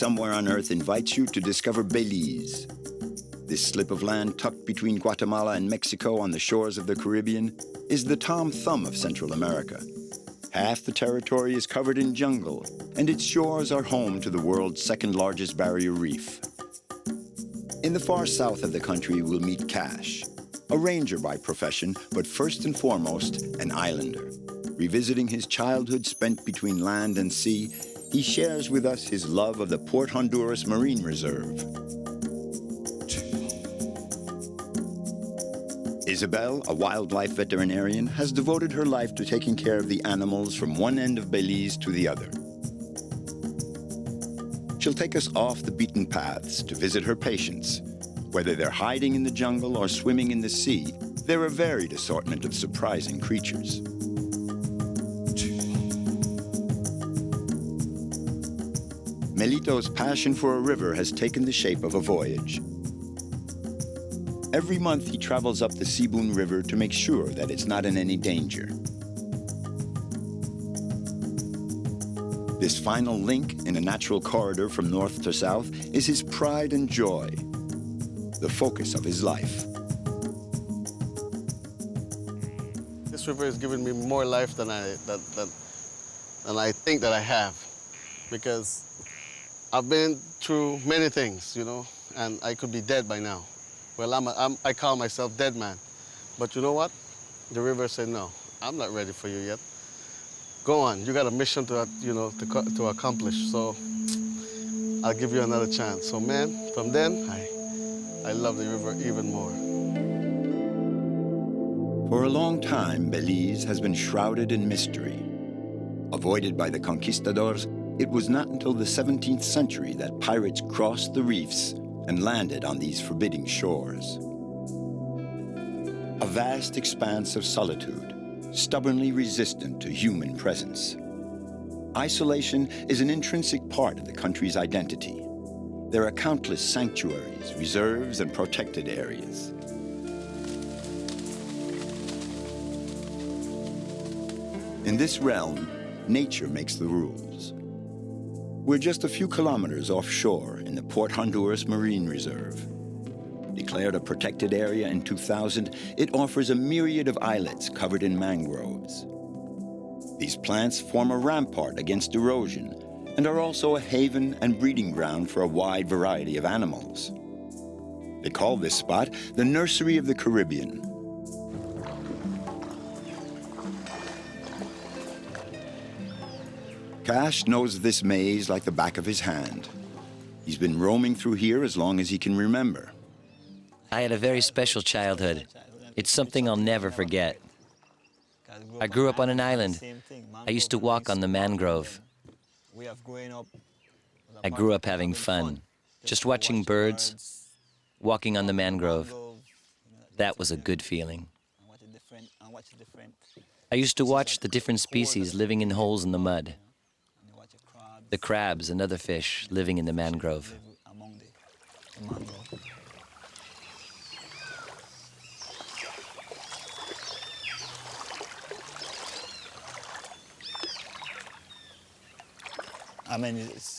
somewhere on Earth invites you to discover Belize. This slip of land tucked between Guatemala and Mexico on the shores of the Caribbean is the Tom Thumb of Central America. Half the territory is covered in jungle, and its shores are home to the world's second largest barrier reef. In the far south of the country, we'll meet Cash, a ranger by profession, but first and foremost, an islander. Revisiting his childhood spent between land and sea, he shares with us his love of the Port Honduras Marine Reserve. Isabel, a wildlife veterinarian, has devoted her life to taking care of the animals from one end of Belize to the other. She'll take us off the beaten paths to visit her patients. Whether they're hiding in the jungle or swimming in the sea, they're a varied assortment of surprising creatures. Melito's passion for a river has taken the shape of a voyage. Every month he travels up the Cebun River to make sure that it's not in any danger. This final link in a natural corridor from north to south is his pride and joy, the focus of his life. This river has given me more life than I think that I have, because I've been through many things, you know, and I could be dead by now. Well, I call myself dead man, but you know what? The river said, no, I'm not ready for you yet. Go on, you got a mission to, you know, to accomplish, so I'll give you another chance. So man, from then, I love the river even more. For a long time, Belize has been shrouded in mystery. Avoided by the conquistadors, it was not until the 17th century that pirates crossed the reefs and landed on these forbidding shores. A vast expanse of solitude, stubbornly resistant to human presence. Isolation is an intrinsic part of the country's identity. There are countless sanctuaries, reserves, and protected areas. In this realm, nature makes the rules. We're just a few kilometers offshore in the Port Honduras Marine Reserve. Declared a protected area in 2000, it offers a myriad of islets covered in mangroves. These plants form a rampart against erosion and are also a haven and breeding ground for a wide variety of animals. They call this spot the Nursery of the Caribbean. Cash knows this maze like the back of his hand. He's been roaming through here as long as he can remember. I had a very special childhood. It's something I'll never forget. I grew up on an island. I used to walk on the mangrove. I grew up having fun, just watching birds, walking on the mangrove. That was a good feeling. I used to watch the different species living in holes in the mud. The crabs and other fish living in the mangrove.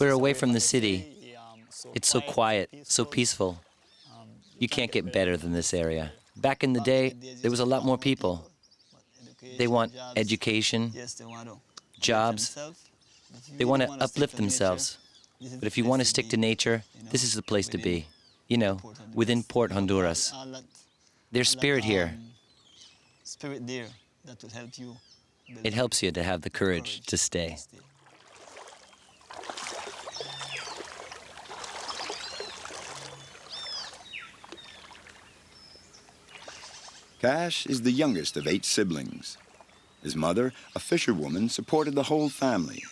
We're away from the city. It's so quiet, so peaceful. You can't get better than this area. Back in the day, there was a lot more people. They want education, jobs. They want to uplift themselves. But if you want to stick to nature, this is the place to be. You know, within Port Honduras. There's spirit here. It helps you to have the courage to stay. Cash is the youngest of 8 siblings. His mother, a fisherwoman, supported the whole family.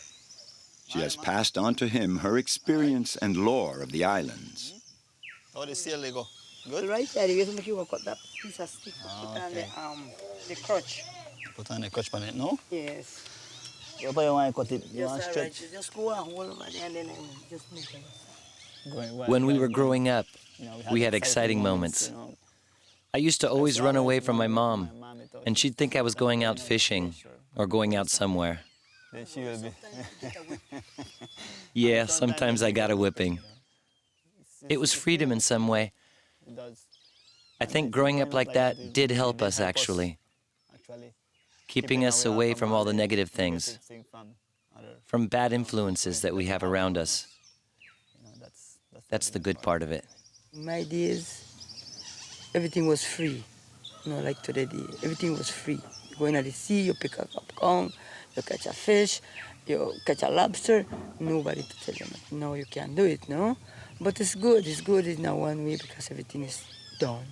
She has passed on to him her experience and lore of the islands. How does the seal go? Good? Right there, you make you cut that piece of stick, put on the crutch. Put on the crutch on it, no? Yes. You want to cut it? You want to Just stretch? right, just go and hold over there and then just make it. When we were growing up, we had exciting moments. I used to always run away from my mom, and she'd think I was going out fishing or going out somewhere. Then she will be. Yeah, sometimes I got a whipping. It was freedom in some way. I think growing up like that did help us, actually, keeping us away from all the negative things, from bad influences that we have around us. That's the good part of it. In my days, everything was free. Like today, everything was free. You go into the sea, you pick up a corn, you catch a fish, you catch a lobster, nobody to tell you, no, you can't do it, no? But it's good in a one way because everything is done.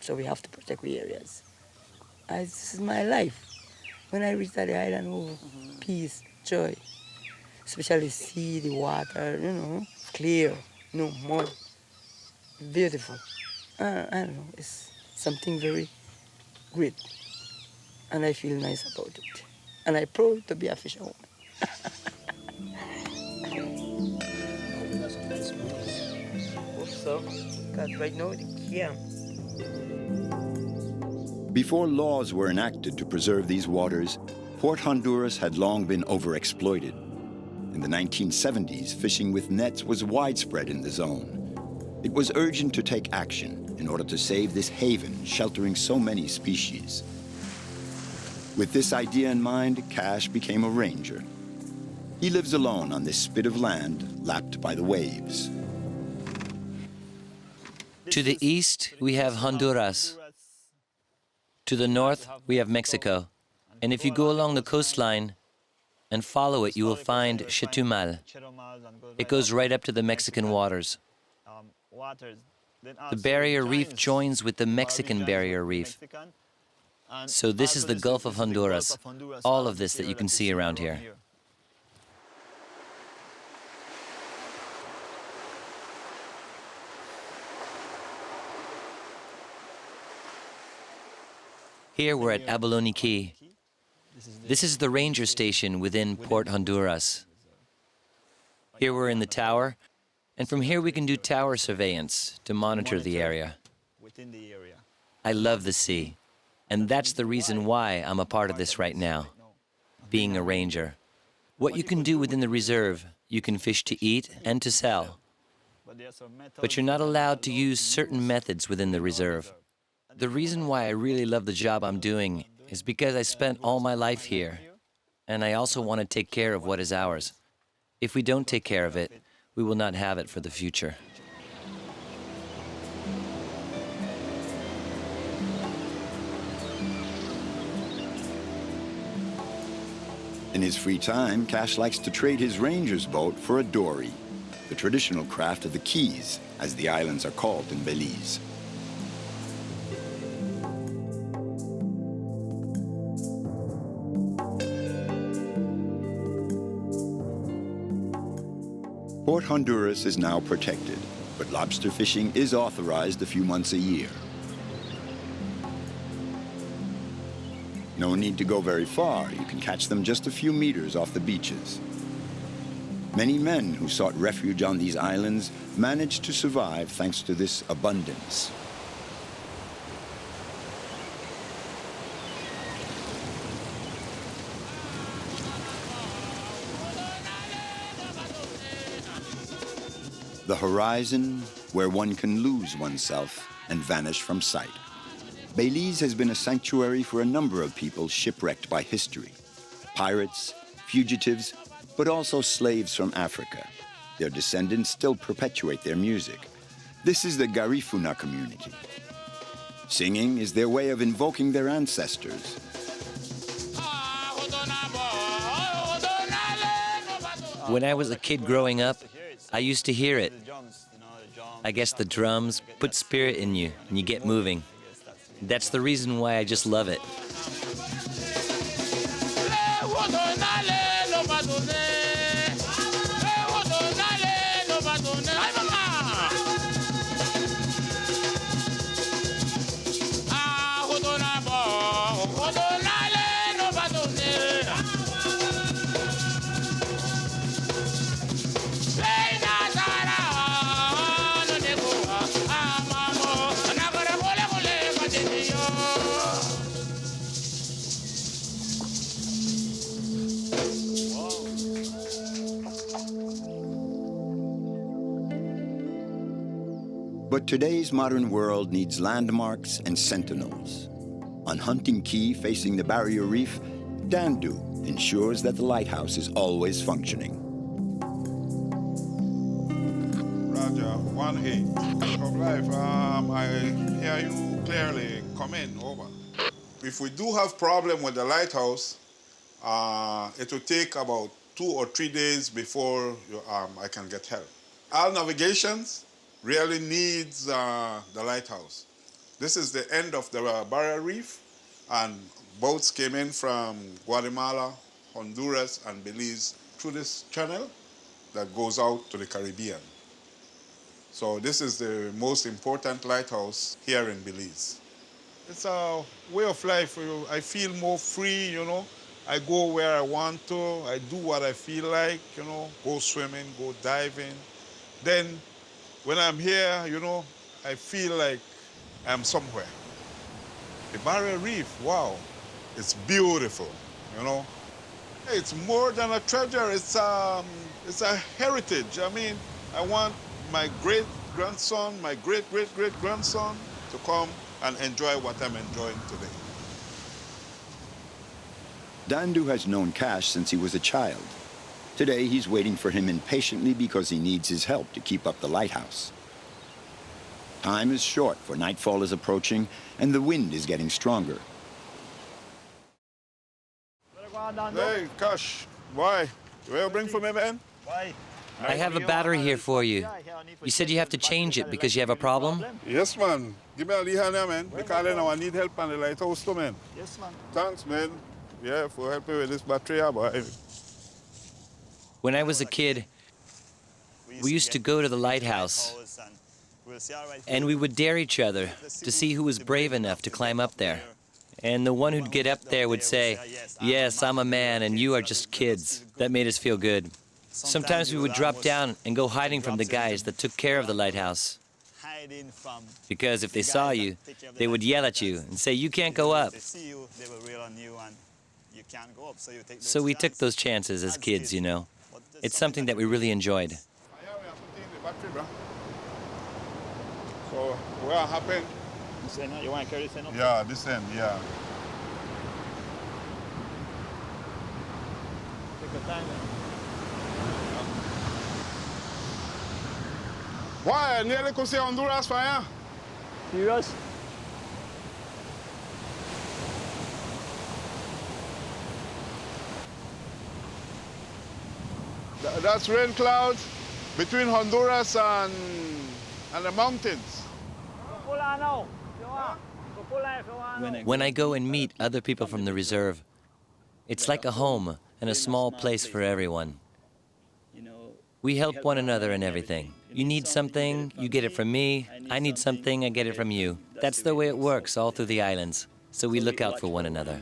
So we have to protect the areas. This is my life. When I reach the island, oh, peace, joy. Especially sea, the water, clear, no mud. Beautiful. I don't know, it's something very great. And I feel nice about it. And I'm proud to be a fisherwoman. So, because right now they can't. Before laws were enacted to preserve these waters, Port Honduras had long been overexploited. In the 1970s, fishing with nets was widespread in the zone. It was urgent to take action in order to save this haven sheltering so many species. With this idea in mind, Cash became a ranger. He lives alone on this spit of land lapped by the waves. To the east, we have Honduras. To the north, we have Mexico. And if you go along the coastline and follow it, you will find Chetumal. It goes right up to the Mexican waters. The barrier reef joins with the Mexican barrier reef. So this is the Gulf of Honduras, all of this that you can see around here. Here we're at Abalone Key. This is the ranger station within Port Honduras. Here we're in the tower, and from here we can do tower surveillance to monitor the area. I love the sea, and that's the reason why I'm a part of this right now, being a ranger. What you can do within the reserve, you can fish to eat and to sell, but you're not allowed to use certain methods within the reserve. The reason why I really love the job I'm doing is because I spent all my life here, and I also want to take care of what is ours. If we don't take care of it, we will not have it for the future. In his free time, Cash likes to trade his ranger's boat for a dory, the traditional craft of the Keys, as the islands are called in Belize. Port Honduras is now protected, but lobster fishing is authorized a few months a year. No need to go very far. You can catch them just a few meters off the beaches. Many men who sought refuge on these islands managed to survive thanks to this abundance. The horizon where one can lose oneself and vanish from sight. Belize has been a sanctuary for a number of people shipwrecked by history. Pirates, fugitives, but also slaves from Africa. Their descendants still perpetuate their music. This is the Garifuna community. Singing is their way of invoking their ancestors. When I was a kid growing up, I used to hear it. I guess the drums put spirit in you and you get moving. That's the reason why I just love it. But today's modern world needs landmarks and sentinels. On Hunting Key facing the barrier reef, Dandu ensures that the lighthouse is always functioning. Roger, 1-8. Of life, I hear you clearly. Come in, over. If we do have problem with the lighthouse, it will take about 2 or 3 days before I can get help. All navigations really needs the lighthouse. This is the end of the barrier reef, and boats came in from Guatemala, Honduras, and Belize through this channel that goes out to the Caribbean. So this is the most important lighthouse here in Belize. It's a way of life. I feel more free, you know. I go where I want to. I do what I feel like, you know, go swimming, go diving. Then when I'm here, you know, I feel like I'm somewhere. The barrier reef, wow, it's beautiful, you know. It's more than a treasure, it's a heritage. I mean, I want my great-grandson, my great-great-great-grandson to come and enjoy what I'm enjoying today. Dandu has known Cash since he was a child. Today, he's waiting for him impatiently because he needs his help to keep up the lighthouse. Time is short, for nightfall is approaching, and the wind is getting stronger. Hey, Cash, why? You will bring for me, man? Why? I have a battery here for you. You said you have to change it because you have a problem? Yes, man. Give me a hand here, man. Because I need help on the lighthouse too, man. Yes, man. Thanks, man. Yeah, for helping with this battery, boy. When I was a kid, we used to go to the lighthouse, and we would dare each other to see who was brave enough to climb up there. And the one who'd get up there would say, "Yes, I'm a man and you are just kids." That made us feel good. Sometimes we would drop down and go hiding from the guys that took care of the lighthouse. Because if they saw you, they would yell at you and say, "You can't go up." So we took those chances as kids, you know. It's something that we really enjoyed. So, what happened? This end, you want to carry this end up? Yeah, this end, yeah. Take your time, man. Why? I nearly could see Honduras fire. Serious? That's rain clouds between Honduras and the mountains. When I go and meet other people from the reserve, it's like a home and a small place for everyone. We help one another in everything. You need something, you get it from me. I need something, I get it from you. That's the way it works all through the islands. So we look out for one another.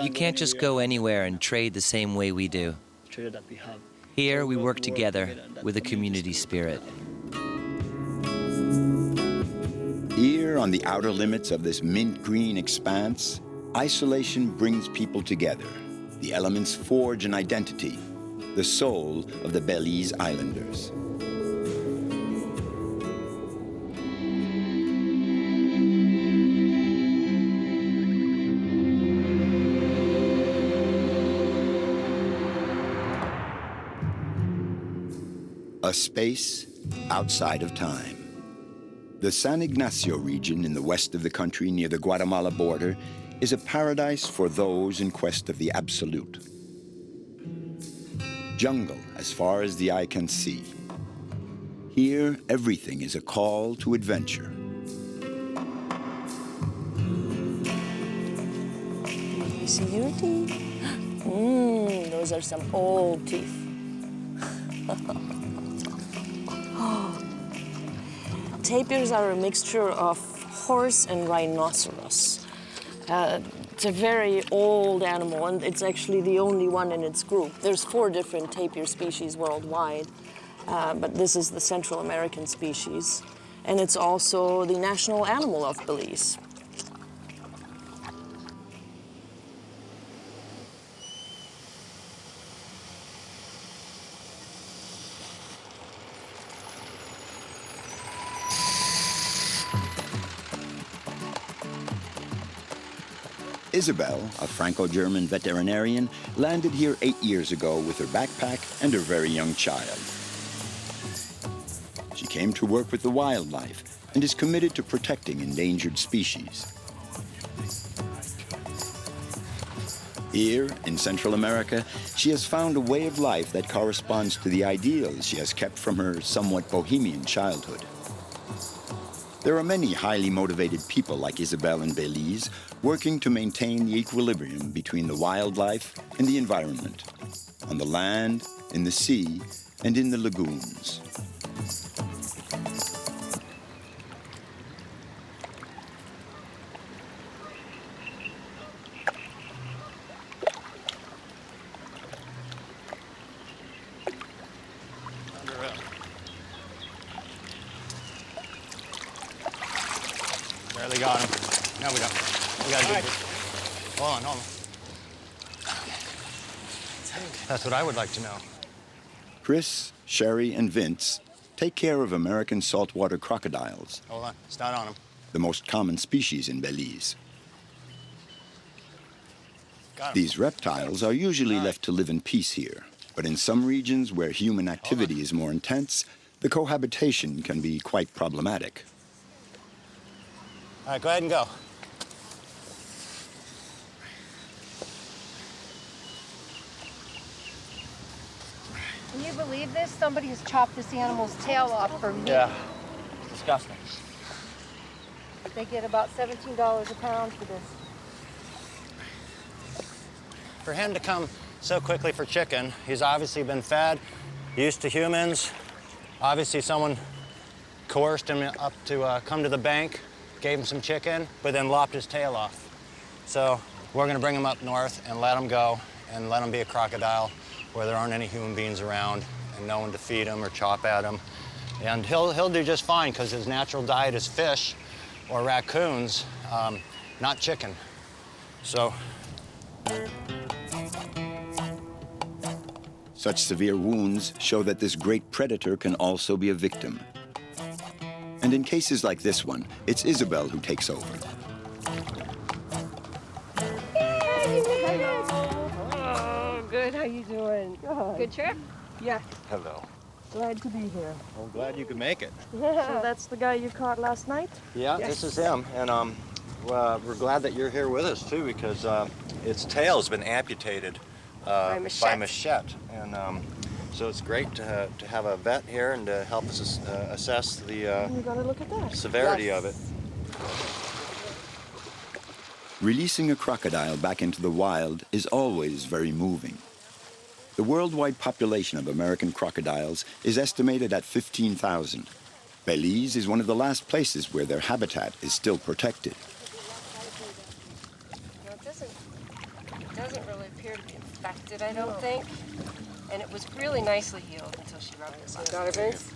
You can't just go anywhere and trade the same way we do. Here, we work together with a community spirit. Here, on the outer limits of this mint-green expanse, isolation brings people together. The elements forge an identity, the soul of the Belize Islanders. A space outside of time. The San Ignacio region in the west of the country near the Guatemala border is a paradise for those in quest of the absolute. Jungle as far as the eye can see. Here, everything is a call to adventure. You see your teeth? Those are some old teeth. Tapirs are a mixture of horse and rhinoceros. It's a very old animal, and it's actually the only one in its group. There's 4 different tapir species worldwide, but this is the Central American species. and it's also the national animal of Belize. Isabel, a Franco-German veterinarian, landed here 8 years ago with her backpack and her very young child. She came to work with the wildlife and is committed to protecting endangered species. Here, in Central America, she has found a way of life that corresponds to the ideals she has kept from her somewhat bohemian childhood. There are many highly motivated people like Isabel in Belize working to maintain the equilibrium between the wildlife and the environment, on the land, in the sea, and in the lagoons. Barely got him. Now we got to do this. Hold on. That's what I would like to know. Chris, Sherry, and Vince take care of American saltwater crocodiles, Hold on, it's not on him. the most common species in Belize. Got him. These reptiles are usually left to live in peace here, but in some regions where human activity is more intense, the cohabitation can be quite problematic. All right, go ahead and go. Can you believe this? Somebody has chopped this animal's tail off for meat. Yeah, it's disgusting. They get about $17 a pound for this. For him to come so quickly for chicken, he's obviously been fed, used to humans. Obviously someone coerced him up to come to the bank, gave him some chicken, but then lopped his tail off. So we're gonna bring him up north and let him go and let him be a crocodile where there aren't any human beings around and no one to feed him or chop at him. And he'll do just fine because his natural diet is fish or raccoons, not chicken. So. Such severe wounds show that this great predator can also be a victim. And in cases like this one, it's Isabel who takes over. Oh, good. How you doing? Good trip? Yeah, Hello. glad to be here. I'm glad you could make it. So that's the guy you caught last night? Yeah, Yes. this is him, and we're glad that you're here with us too because its tail's been amputated by machete, and so it's great to have a vet here and to help us assess the You're gonna look at that. severity of it. Releasing a crocodile back into the wild is always very moving. The worldwide population of American crocodiles is estimated at 15,000. Belize is one of the last places where their habitat is still protected. No, it doesn't really appear to be infected, I don't think. And it was really nicely healed until she rubbed it. Got it, Vince?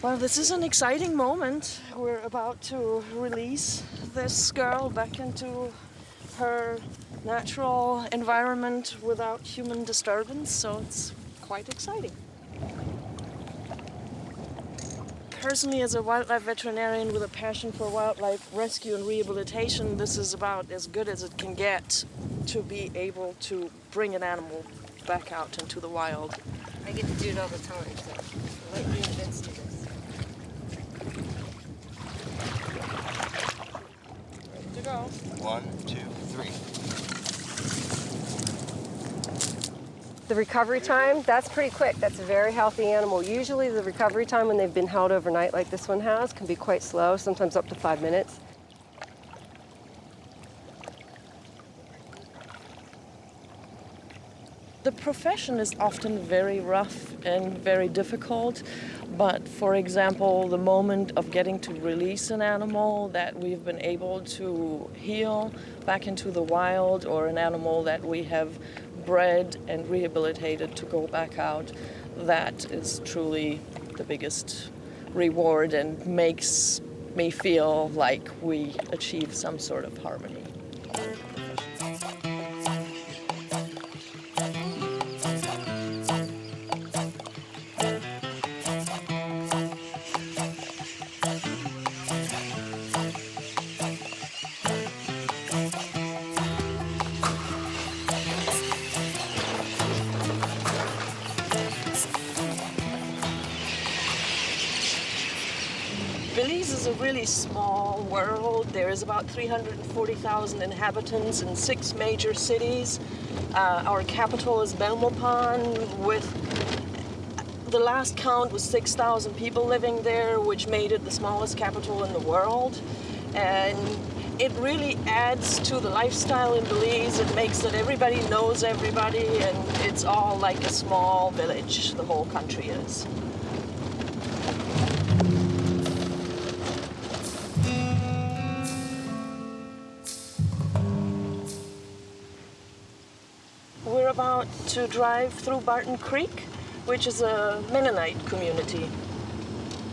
Well, this is an exciting moment. We're about to release this girl back into her natural environment without human disturbance, so it's quite exciting. Personally, as a wildlife veterinarian with a passion for wildlife rescue and rehabilitation, this is about as good as it can get to be able to bring an animal back out into the wild. I get to do it all the time, so I'll let you and Vince do this. Ready to go. 1, 2, 3. The recovery time, that's pretty quick. That's a very healthy animal. Usually the recovery time when they've been held overnight like this one has can be quite slow, sometimes up to 5 minutes. The profession is often very rough and very difficult, but for example, the moment of getting to release an animal that we've been able to heal back into the wild, or an animal that we have bred and rehabilitated to go back out, that is truly the biggest reward and makes me feel like we achieve some sort of harmony. Belize is a really small world. There is about 340,000 inhabitants in 6 major cities. Our capital is Belmopan, with the last count was 6,000 people living there, which made it the smallest capital in the world. And it really adds to the lifestyle in Belize. It makes that everybody knows everybody, and it's all like a small village, the whole country is. We're about to drive through Barton Creek, which is a Mennonite community.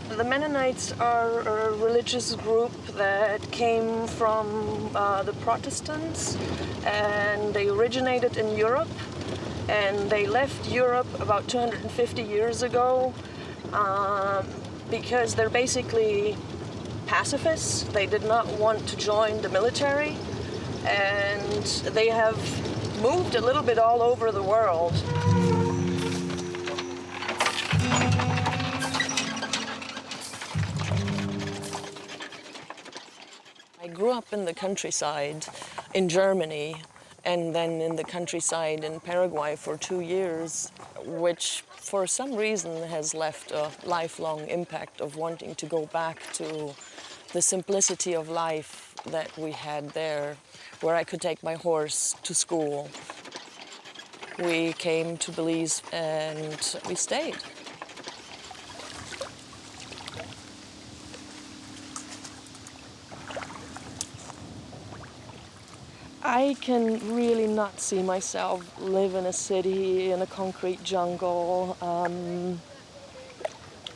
The Mennonites are a religious group that came from the Protestants, and they originated in Europe, and they left Europe about 250 years ago because they're basically pacifists. They did not want to join the military, and they have moved a little bit all over the world. I grew up in the countryside in Germany, and then in the countryside in Paraguay for 2 years, which for some reason has left a lifelong impact of wanting to go back to the simplicity of life that we had there, where I could take my horse to school. We came to Belize and we stayed. I can really not see myself live in a city, in a concrete jungle,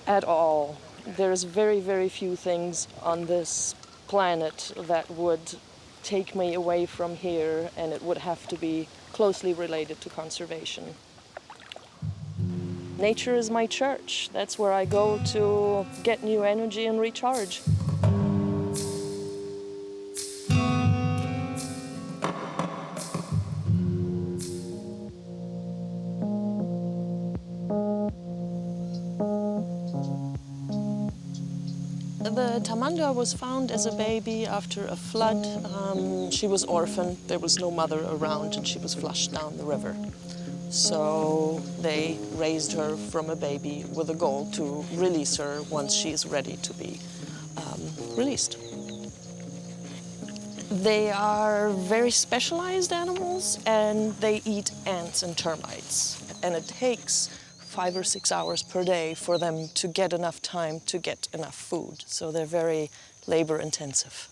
at all. There's very, very few things on this planet that would take me away from here, and it would have to be closely related to conservation. Nature is my church. That's where I go to get new energy and recharge. The tamandua was found as a baby after a flood. She was orphaned, there was no mother around, and she was flushed down the river. So they raised her from a baby with a goal to release her once she is ready to be released. They are very specialized animals, and they eat ants and termites. And it takes 5 or 6 hours per day for them to get enough time to get enough food. So they're very labor intensive.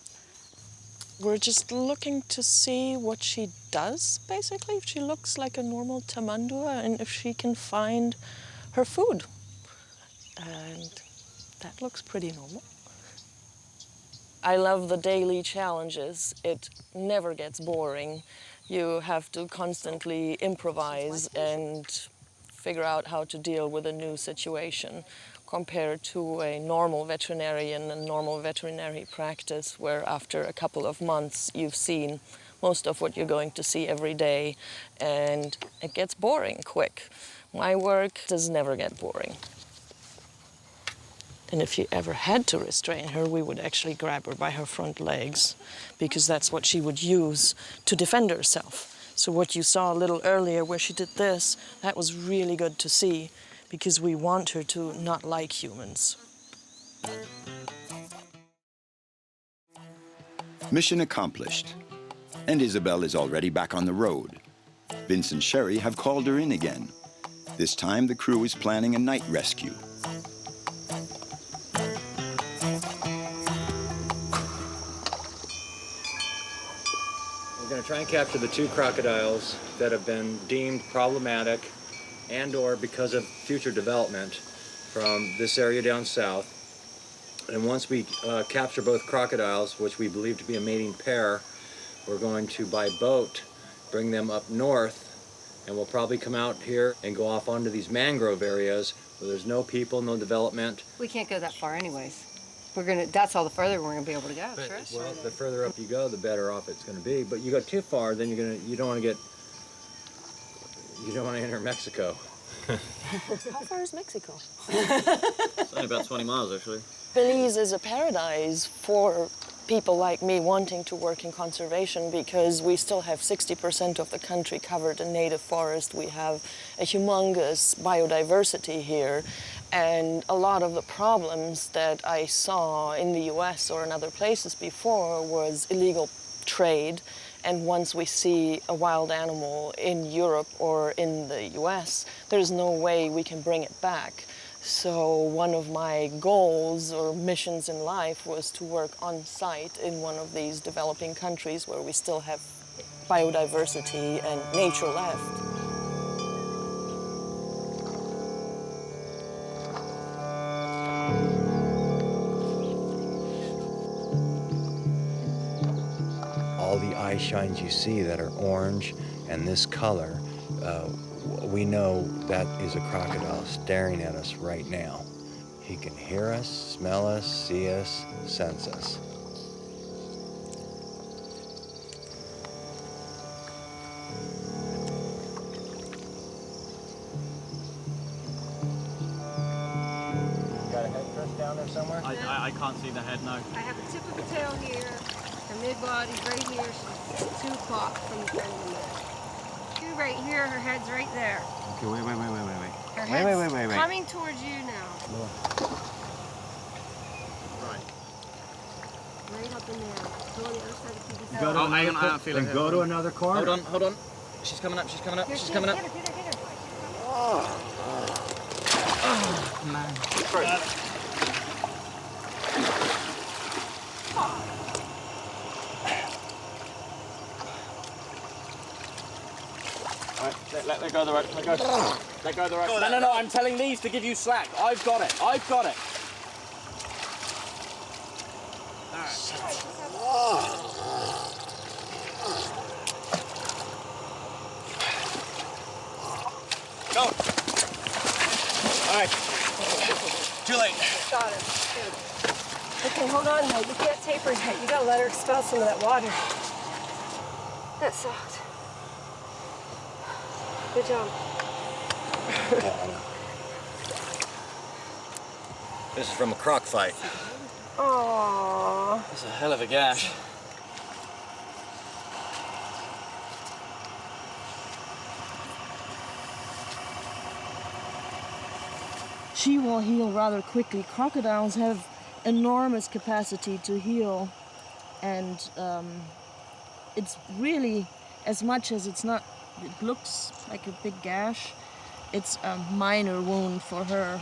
We're just looking to see what she does, basically, if she looks like a normal tamandua and if she can find her food. And that looks pretty normal. I love the daily challenges. It never gets boring. You have to constantly improvise and figure out how to deal with a new situation compared to a normal veterinarian and normal veterinary practice, where after a couple of months you've seen most of what you're going to see every day, and it gets boring quick. My work does never get boring. And if you ever had to restrain her, we would actually grab her by her front legs, because that's what she would use to defend herself. So what you saw a little earlier where she did this, that was really good to see, because we want her to not like humans. Mission accomplished. And Isabel is already back on the road. Vince and Sherry have called her in again. This time the crew is planning a night rescue. We're going to try and capture the 2 crocodiles that have been deemed problematic and/or because of future development from this area down south. And once we capture both crocodiles, which we believe to be a mating pair, we're going to, by boat, bring them up north, and we'll probably come out here and go off onto these mangrove areas where there's no people, no development. We can't go that far anyways. That's all the further we're gonna be able to go, sure. Well, the further up you go, the better off it's gonna be. But you go too far, then you don't want to enter Mexico. How far is Mexico? It's only about 20 miles, actually. Belize is a paradise for people like me wanting to work in conservation because we still have 60% of the country covered in native forest. We have a humongous biodiversity here, and a lot of the problems that I saw in the US or in other places before was illegal trade. And once we see a wild animal in Europe or in the US, there's no way we can bring it back. So one of my goals or missions in life was to work on site in one of these developing countries where we still have biodiversity and nature left. All the eye shines you see that are orange and this color, we know that is a crocodile staring at us right now. He can hear us, smell us, see us, sense us. You got a head pressed down there somewhere? I can't see the head, no. I have the tip of the tail here, her mid-body right here. She's 2 o'clock from the front of the neck. 2 right here, her head's right there. Okay, wait. Her head's coming towards you now. Right. Right up in there. Go on the other side of the TV. Go to another corner. Then go to another corner. Hold on. She's coming up. Here she is. Get her. Oh, man. Let go of the rope. Let go of the rope. No. I'm telling these to give you slack. I've got it. Go. All right. Too late. Got it. Okay, hold on, Hank. You can't taper yet. You gotta let her expel some of that water. That sucked. Good job. This is from a croc fight. Aww. That's a hell of a gash. She will heal rather quickly. Crocodiles have enormous capacity to heal, and it's really, as much as it looks like a big gash, it's a minor wound for her.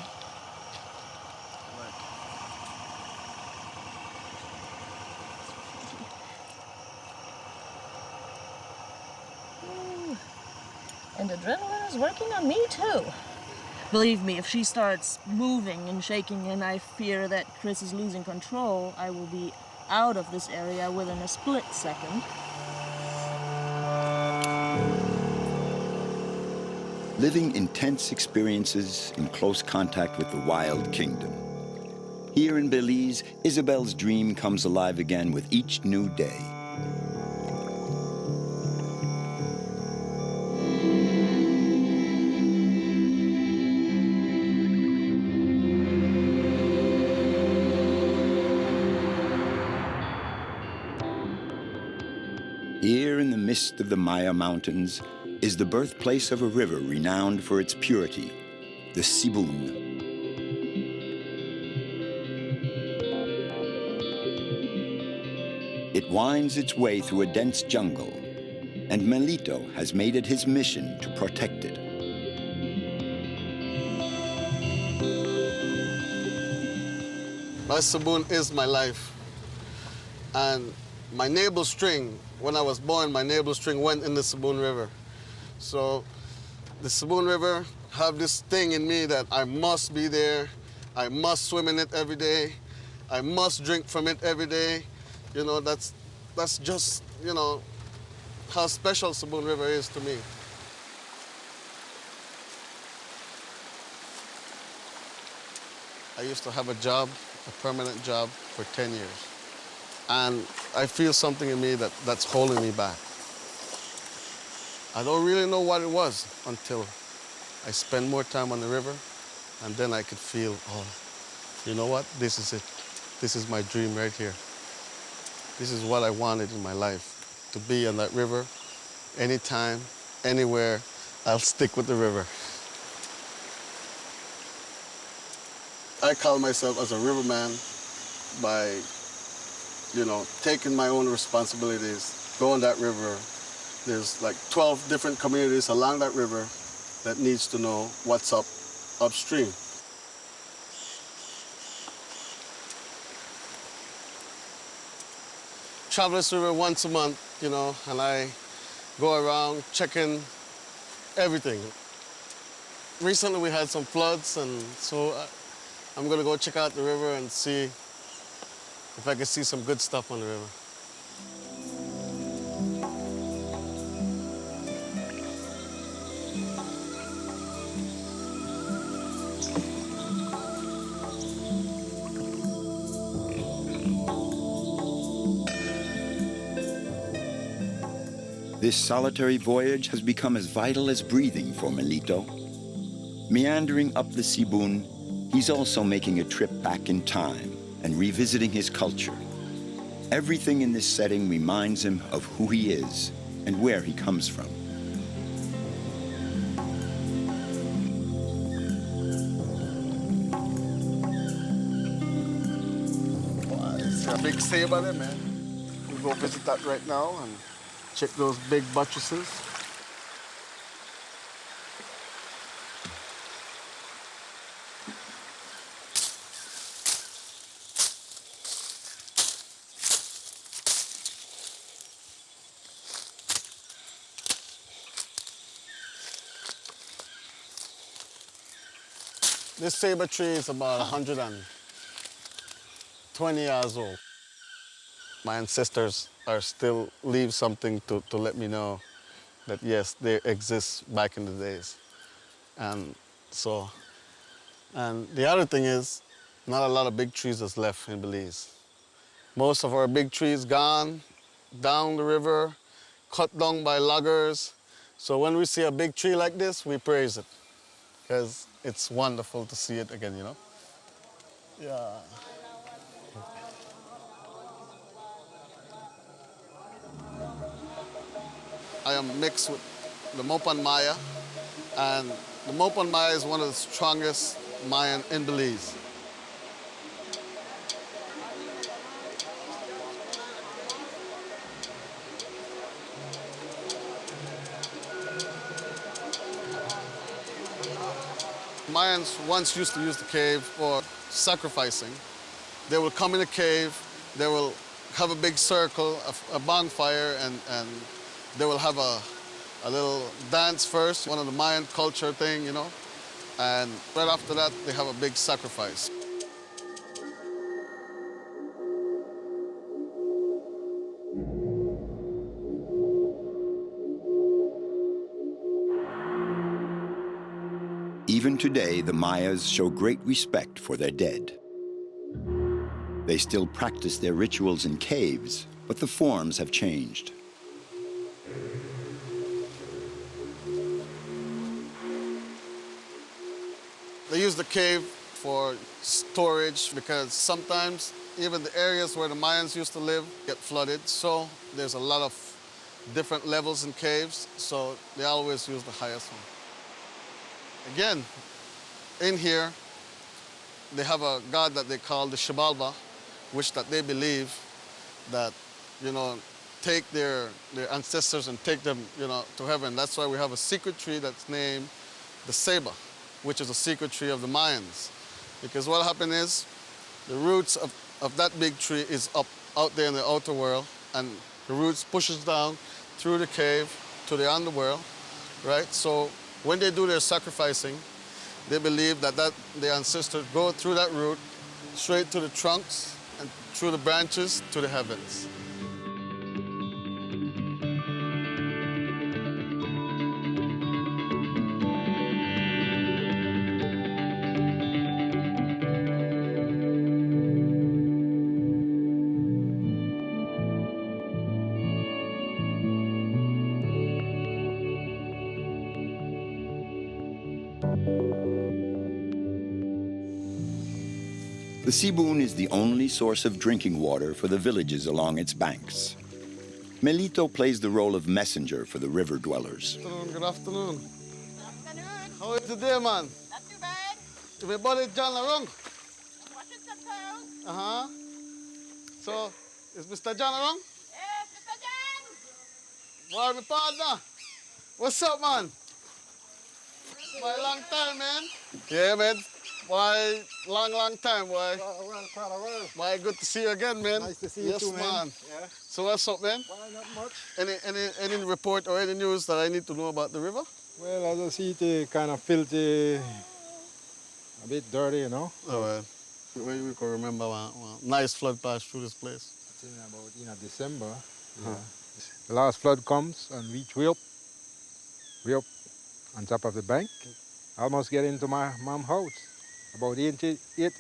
And adrenaline is working on me too. Believe me, if she starts moving and shaking and I fear that Chris is losing control, I will be out of this area within a split second. Living intense experiences in close contact with the wild kingdom. Here in Belize, Isabel's dream comes alive again with each new day. Here in the midst of the Maya Mountains is the birthplace of a river renowned for its purity, the Sibun. It winds its way through a dense jungle, and Melito has made it his mission to protect it. My Sibun is my life, and my navel string When I was born, my navel string went in the Cebun River. So the Cebun River have this thing in me that I must be there. I must swim in it every day. I must drink from it every day. You know, that's just, you know, how special Cebun River is to me. I used to have a job, a permanent job, for 10 years. And I feel something in me that's holding me back. I don't really know what it was until I spend more time on the river, and then I could feel, oh, you know what? This is it. This is my dream right here. This is what I wanted in my life, to be on that river anytime, anywhere. I'll stick with the river. I call myself as a riverman by, you know, taking my own responsibilities, going that river. There's like 12 different communities along that river that needs to know what's up upstream. Travel this river once a month, you know, and I go around checking everything. Recently we had some floods, and so I'm gonna go check out the river and see if I can see some good stuff on the river. This solitary voyage has become as vital as breathing for Melito. Meandering up the Sibun, he's also making a trip back in time and revisiting his culture. Everything in this setting reminds him of who he is and where he comes from. Wow, it's a big saber there, man. We'll go visit that right now and check those big buttresses. This saber tree is about 120 years old. My ancestors are still leave something to let me know that yes, they exist back in the days. And the other thing is, not a lot of big trees is left in Belize. Most of our big trees gone, down the river, cut down by loggers. So when we see a big tree like this, we praise it, because it's wonderful to see it again, you know? Yeah. I am mixed with the Mopan Maya, and the Mopan Maya is one of the strongest Mayan in Belize. Mayans once used to use the cave for sacrificing. They will come in a cave, they will have a big circle, a bonfire, and they will have a little dance first, one of the Mayan culture thing, you know, and right after that, they have a big sacrifice. Even today, the Mayas show great respect for their dead. They still practice their rituals in caves, but the forms have changed. They use the cave for storage because sometimes even the areas where the Mayans used to live get flooded, so there's a lot of different levels in caves, so they always use the highest one. Again, in here, they have a god that they call the Shibalba, which that they believe that, you know, take their ancestors and take them, you know, to heaven. That's why we have a secret tree that's named the Ceba, which is a secret tree of the Mayans. Because what happened is, the roots of that big tree is up out there in the outer world, and The roots pushes down through the cave to the underworld, right? So when they do their sacrificing, they believe that the ancestors go through that root straight to the trunks and through the branches to the heavens. The Sibun is the only source of drinking water for the villages along its banks. Melito plays the role of messenger for the river dwellers. Good afternoon. Good afternoon. How is today, man? Not too bad. Is my body John around? I'm washing some clothes. Uh-huh. So, is Mr. John around? Yes, Mr. John. Why, my partner? What's up, man? My long time, man. Yeah, man. Why, long time, why? Quite a while. Why, good to see you again, man. Nice to see you too, man. Yes, man. Yeah. So what's up, man? Well, not much. Any report or any news that I need to know about the river? Well, as I see it, kind of filthy, a bit dirty, you know. Oh, well. We can remember one nice flood passed through this place. I think about December. Yeah. The last flood comes and reach way up on top of the bank. Almost get into my mom's house. About 8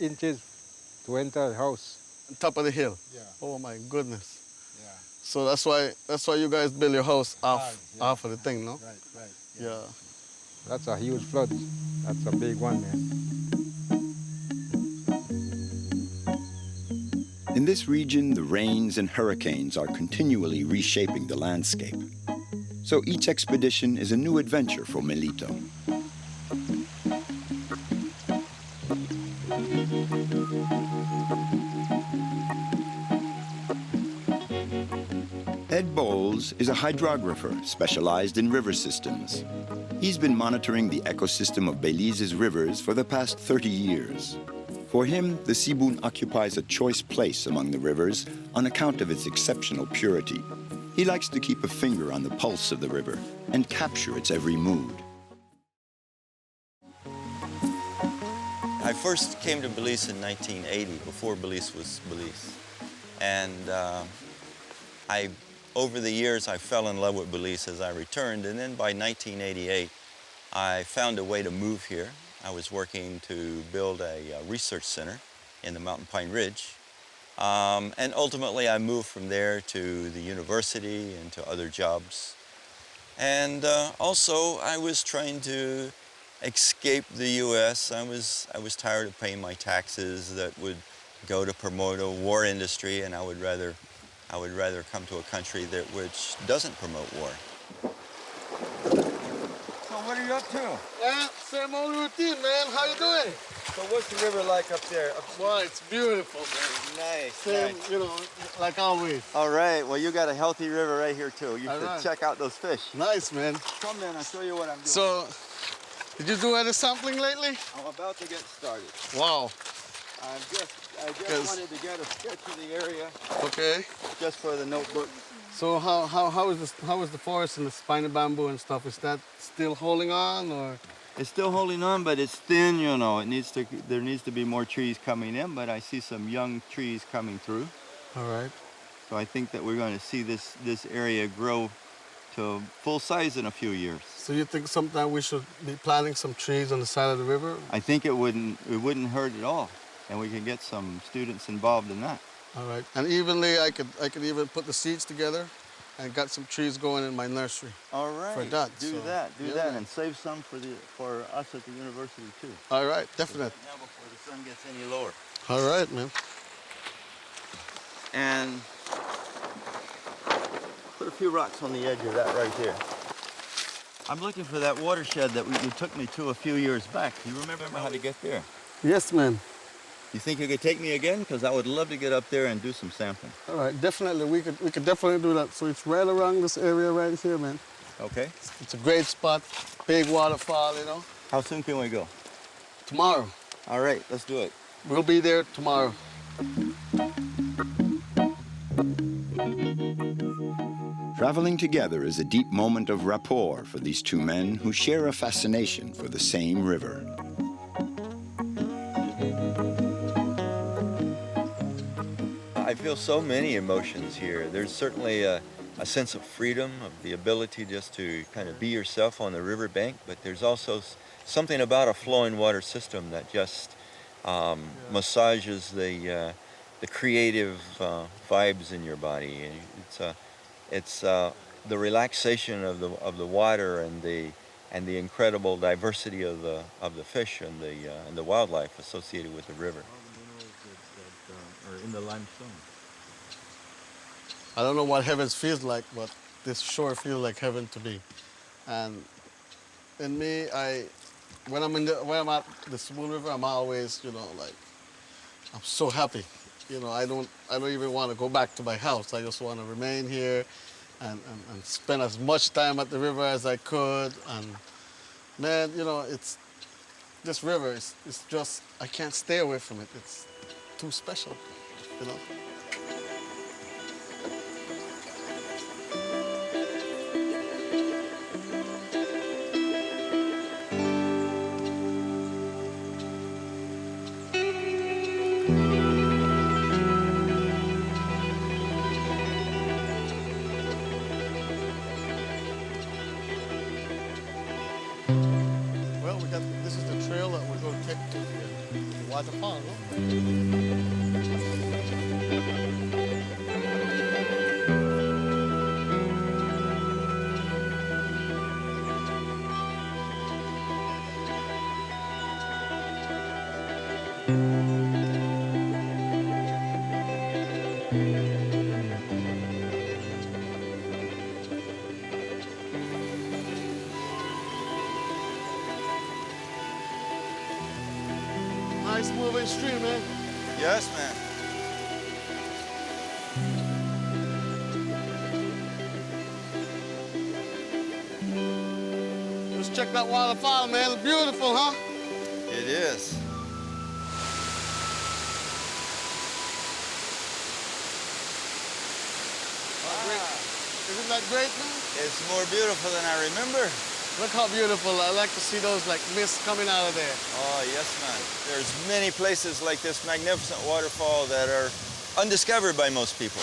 inches to enter the house. On top of the hill? Yeah. Oh my goodness. Yeah. So that's why you guys build your house off of the thing, no? Right. Yeah. That's a huge flood. That's a big one, man. In this region, the rains and hurricanes are continually reshaping the landscape. So each expedition is a new adventure for Melito. Ed Bowles is a hydrographer specialized in river systems. He's been monitoring the ecosystem of Belize's rivers for the past 30 years. For him, the Sibun occupies a choice place among the rivers on account of its exceptional purity. He likes to keep a finger on the pulse of the river and capture its every mood. I first came to Belize in 1980, before Belize was Belize. And over the years, I fell in love with Belize as I returned. And then by 1988, I found a way to move here. I was working to build a research center in the Mountain Pine Ridge. And ultimately, I moved from there to the university and to other jobs. And also, I was trying to escape the U.S. I was tired of paying my taxes that would go to promote a war industry, and I would rather come to a country which doesn't promote war. So what are you up to? Yeah, same old routine, man. How you doing? So what's the river like up there? Well, it's beautiful, man. Nice. Same, nice. you know, like always. All right. Well, you got a healthy river right here too. You should right. check out those fish. Nice, man. Come then, I'll show you what I'm doing. So, did you do any sampling lately? I'm about to get started. Wow. I just wanted to get a sketch of the area. Okay. Just for the notebook. So how is the forest and the spiny bamboo and stuff? Is that still holding on, or? It's still holding on, but it's thin, you know. There needs to be more trees coming in, but I see some young trees coming through. All right. So I think that we're going to see this area grow to full size in a few years. So you think sometime we should be planting some trees on the side of the river? I think it wouldn't hurt at all, and we can get some students involved in that. All right. And evenly, I could even put the seeds together and got some trees going in my nursery. All right. For that. Do that, and save some for us at the university too. All right, definitely. Now before the sun gets any lower. All right, man. And put a few rocks on the edge of that right there. I'm looking for that watershed that you took me to a few years back. Do you remember how to get there? Yes, man. You think you could take me again? Because I would love to get up there and do some sampling. All right, definitely. We could definitely do that. So it's right around this area right here, man. Okay. It's a great spot, big waterfall, you know. How soon can we go? Tomorrow. All right, let's do it. We'll be there tomorrow. Traveling together is a deep moment of rapport for these two men who share a fascination for the same river. I feel so many emotions here. There's certainly a sense of freedom, of the ability just to kind of be yourself on the riverbank, but there's also something about a flowing water system that just massages the creative vibes in your body. It's the relaxation of the water and the incredible diversity of the fish and the wildlife associated with the river. In the limestone. I don't know what heaven feels like, but this shore feels like heaven to me. And in me, when I'm at the Cebun River, I'm always, I'm so happy. I don't even want to go back to my house. I just want to remain here and spend as much time at the river as I could. And man, this river is just, I can't stay away from it. It's too special. Well, this is the trail that we're going to take to the waterfall. Nice moving stream, man. Yes, man. Let's check that waterfall, man. It's beautiful, huh? It is. Isn't that great, man? It's more beautiful than I remember. Look how beautiful. I like to see those mist coming out of there. Oh, yes, man. There's many places like this magnificent waterfall that are undiscovered by most people.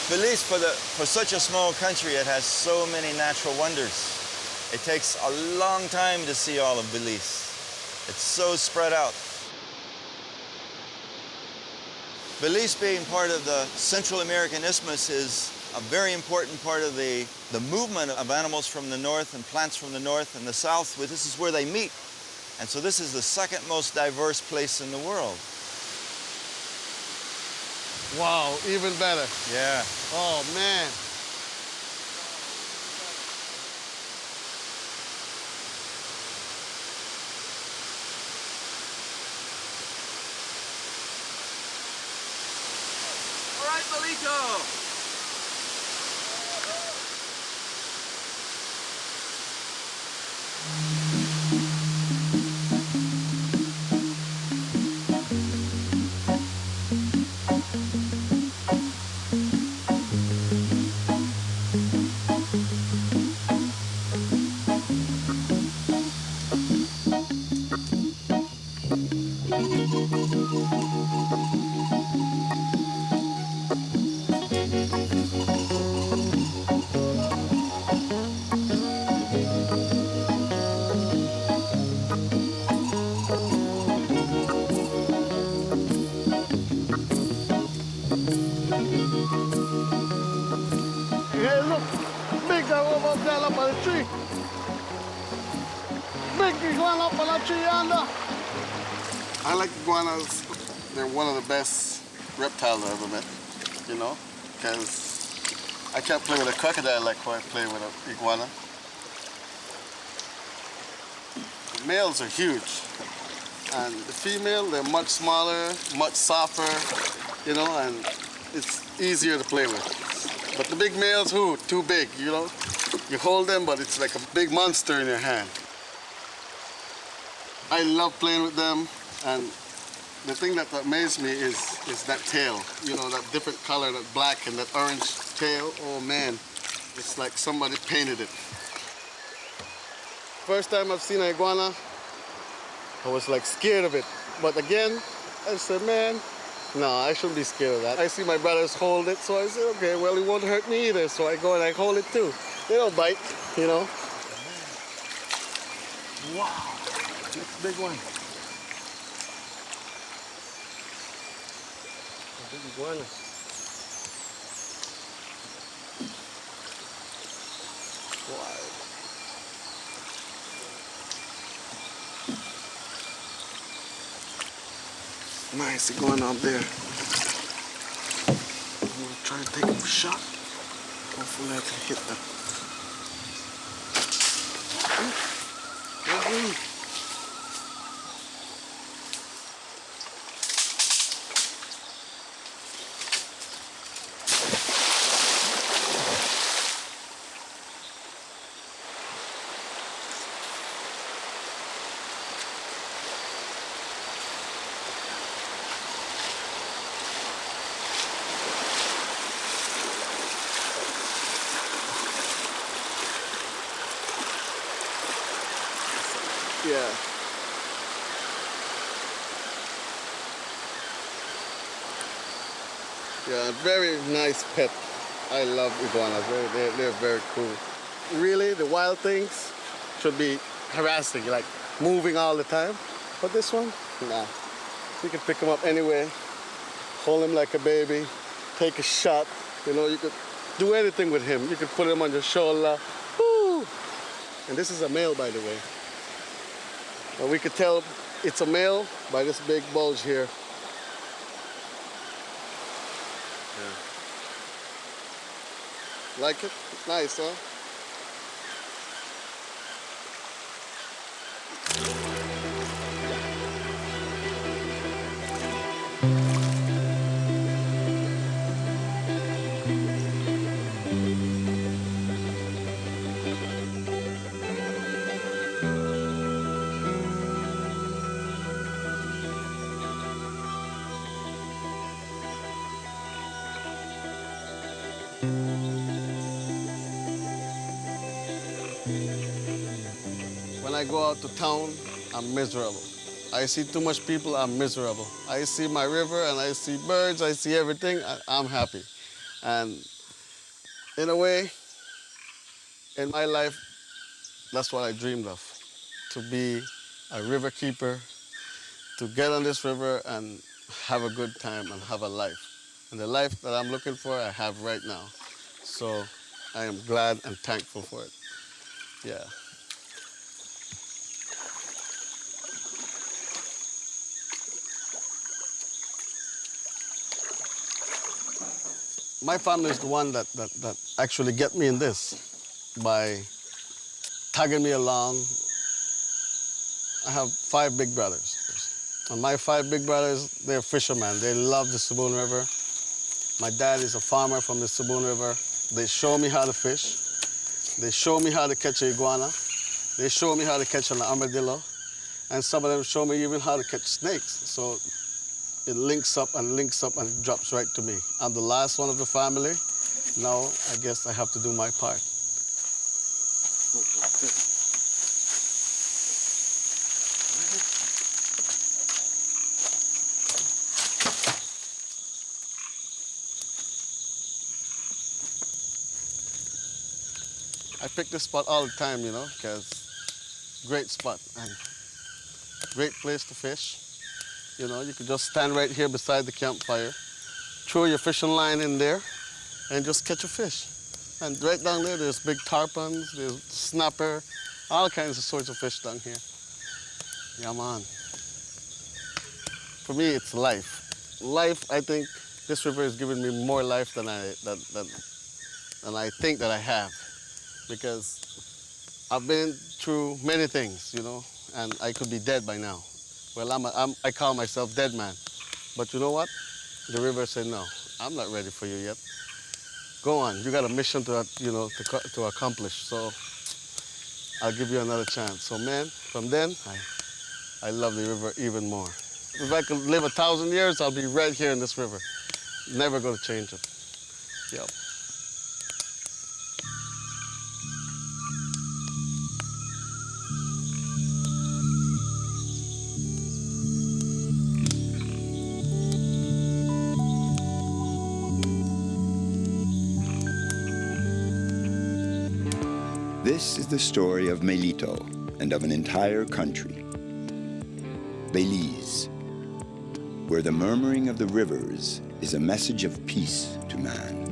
Belize, for such a small country, it has so many natural wonders. It takes a long time to see all of Belize. It's so spread out. Belize being part of the Central American Isthmus is a very important part of the movement of animals from the north and plants from the north and the south. This is where they meet. And so this is the second most diverse place in the world. Wow, even better. Yeah. Oh, man. All right, Melito. Hey, look, big one up there up on the tree. Big one up on the tree yonder. I like iguanas. They're one of the best reptiles I've ever met, because I can't play with a crocodile like I play with an iguana. The males are huge, and the female, they're much smaller, much softer, and it's easier to play with. But the big males, too big, You hold them, but it's like a big monster in your hand. I love playing with them, and The thing that amazed me is that tail. You know, that different color, that black and that orange tail. Oh man, it's like somebody painted it. First time I've seen an iguana, I was like scared of it. But again, I said, man, no, I shouldn't be scared of that. I see my brothers hold it, so I said, okay, well, it won't hurt me either. So I go and I hold it too. They don't bite, you know. Wow, that's a big one. A big iguana. Wow. Nice iguana up there. I'm gonna try to take a shot. Hopefully I can hit them. Yeah. Yeah, very nice pet. I love iguanas. They're very cool. Really, the wild things should be harassing, like moving all the time. But this one, nah. You can pick him up anywhere, hold him like a baby, take a shot. You know, you could do anything with him. You could put him on your shoulder. Woo! And this is a male, by the way. And we could tell it's a male by this big bulge here. Yeah. Like it? Nice, huh? When I go out to town, I'm miserable. I see too much people, I'm miserable. I see my river and I see birds, I see everything, I'm happy. And in a way, in my life, that's what I dreamed of, to be a river keeper, to get on this river and have a good time and have a life. And the life that I'm looking for, I have right now. So I am glad and thankful for it. Yeah. My family is the one that actually get me in this by tagging me along. I have 5 big brothers. And my 5 big brothers, they're fishermen. They love the Cebun River. My dad is a farmer from the Cebun River. They show me how to fish. They show me how to catch an iguana. They show me how to catch an armadillo. And some of them show me even how to catch snakes. So it links up and it drops right to me. I'm the last one of the family. Now I guess I have to do my part. I pick this spot all the time, you know, because great spot and great place to fish. You know, you could just stand right here beside the campfire, throw your fishing line in there, and just catch a fish. And right down there, there's big tarpons, there's snapper, all kinds of sorts of fish down here. Yeah, man. For me, it's life. Life, I think, this river has given me more life than I think that I have. Because I've been through many things, you know, and I could be dead by now. Well, I call myself dead man. But you know what? The river said, no, I'm not ready for you yet. Go on, you got a mission to, you know, to accomplish. So I'll give you another chance. So man, from then, I love the river even more. If I could live 1,000 years, I'll be right here in this river. Never going to change it. Yep. This is the story of Melito and of an entire country, Belize, where the murmuring of the rivers is a message of peace to man.